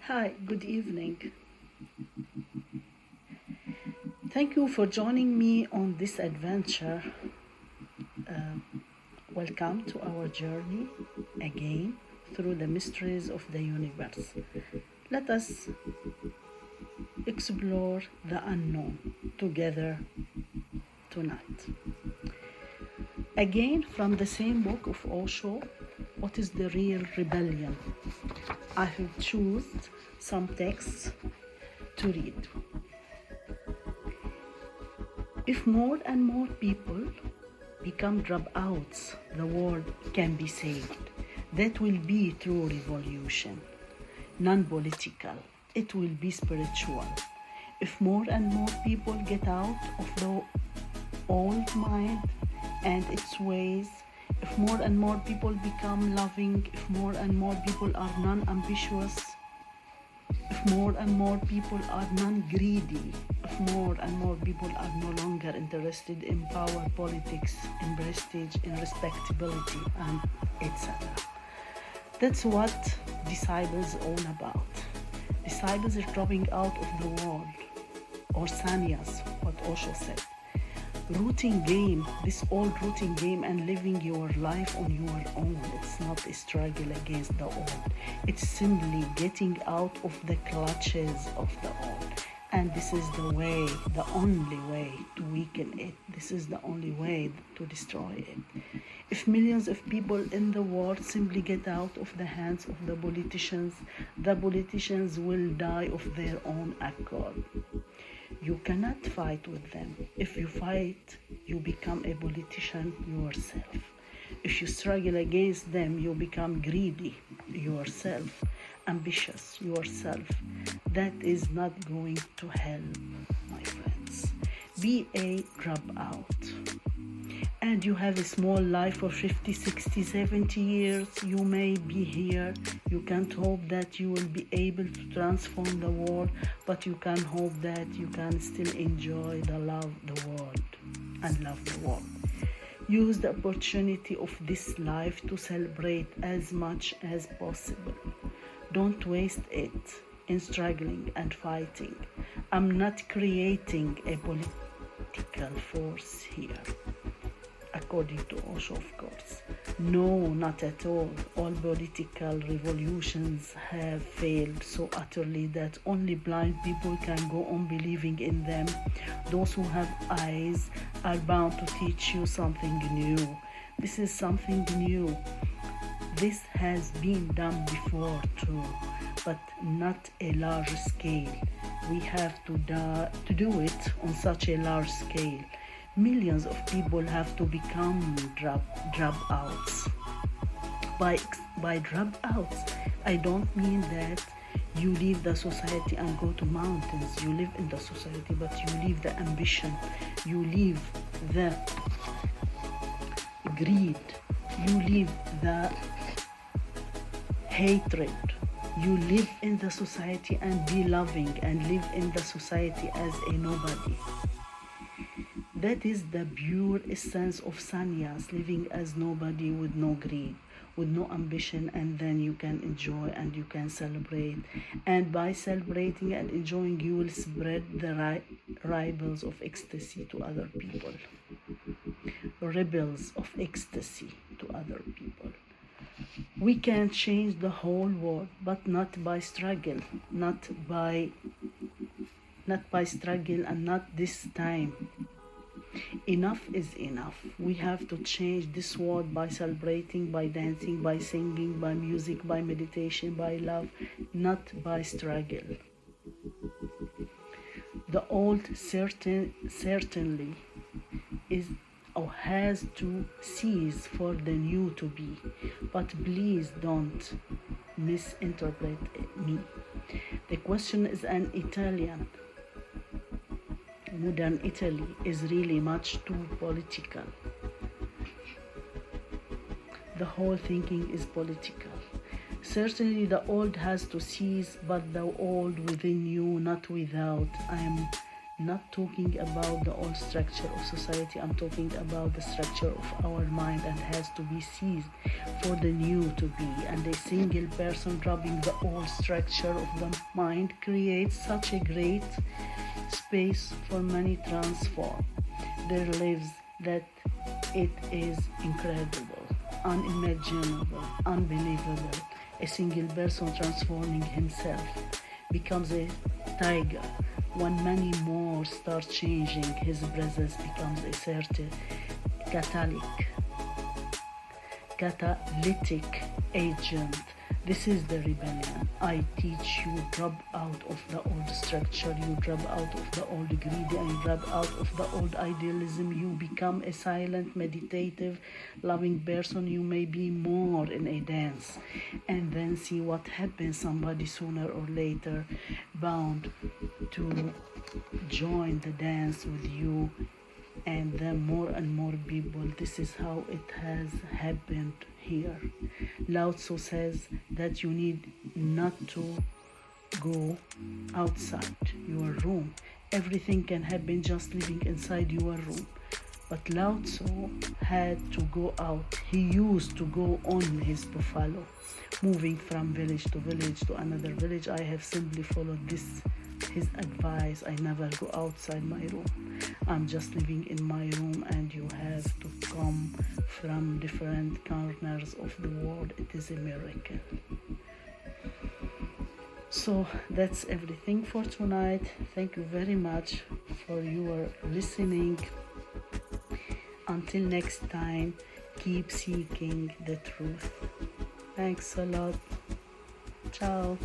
Hi, good evening. Thank you for joining me on this adventure. Welcome to our journey again through the mysteries of the universe. Let us explore the unknown together tonight. Again, from the same book of Osho, What is the Real Rebellion? I have chosen some texts to read. If more and more people become dropouts, the world can be saved. That will be true revolution, non-political. It will be spiritual. If more and more people get out of the old mind and its ways, if more and more people become loving, if more and more people are non-ambitious, if more and more people are non-greedy, if more and more people are no longer interested in power, politics, in prestige, in respectability, and etc. That's what disciples all about. Disciples are dropping out of the world, or sannyas, what Osho said. Rooting game, this old rooting game and living your life on your own. It's not a struggle against the old. It's simply getting out of the clutches of the old. And this is the way, the only way to weaken it. This is the only way to destroy it. If millions of people in the world simply get out of the hands of the politicians will die of their own accord. You cannot fight with them. If you fight, you become a politician yourself. If you struggle against them, you become greedy yourself, ambitious yourself. That is not going to help, my friends. Be a dropout. And you have a small life for 50, 60, 70 years, you may be here. You can't hope that you will be able to transform the world, but you can hope that you can still enjoy the world and love the world. Use the opportunity of this life to celebrate as much as possible. Don't waste it in struggling and fighting. I'm not creating a political force here. According to Osho, of course. No, not at all. All political revolutions have failed so utterly that only blind people can go on believing in them. Those who have eyes are bound to teach you something new. This is something new. This has been done before too, but not a large scale. We have to do it on such a large scale. Millions of people have to become dropouts. By dropouts, I don't mean that you leave the society and go to mountains. You live in the society, but you leave the ambition. You leave the greed. You leave the hatred. You live in the society and be loving and live in the society as a nobody. That is the pure essence of sannyas, living as nobody with no greed, with no ambition, and then you can enjoy and you can celebrate. And by celebrating and enjoying, you will spread the ripples of ecstasy to other people. Rebels of ecstasy to other people. We can change the whole world, but not by struggle, not by struggle, and not this time. Enough is enough. We have to change this world by celebrating, by dancing, by singing, by music, by meditation, by love, not by struggle. The old certainly is or has to cease for the new to be. But please don't misinterpret me. The question is an Italian. Modern Italy is really much too political. The whole thinking is political. Certainly the old has to cease, but the old within you, not without. I am not talking about the old structure of society. I'm talking about the structure of our mind, and has to be seized for the new to be. And a single person dropping the old structure of the mind creates such a great space for many transform their lives that it is incredible, unimaginable, unbelievable. A single person transforming himself becomes a tiger. When many more start changing, his presence becomes a certain catalytic agent. This is the rebellion. I teach you, drop out of the old structure, you drop out of the old greed, and you drop out of the old idealism. You become a silent, meditative, loving person. You may be more in a dance, and then see what happens. Somebody sooner or later bound to join the dance with you, and then more and more people. This is how it has happened here. Lao Tzu says that you need not to go outside your room. Everything can happen just living inside your room. But Lao Tzu had to go out. He used to go on his buffalo, moving from village to another village. I have simply followed his advice. I never go outside my room. I'm just living in my room, and you have to come from different corners of the world. It is a miracle. So that's everything for tonight. Thank you very much for your listening. Until next time, keep seeking the truth. Thanks a lot. Ciao.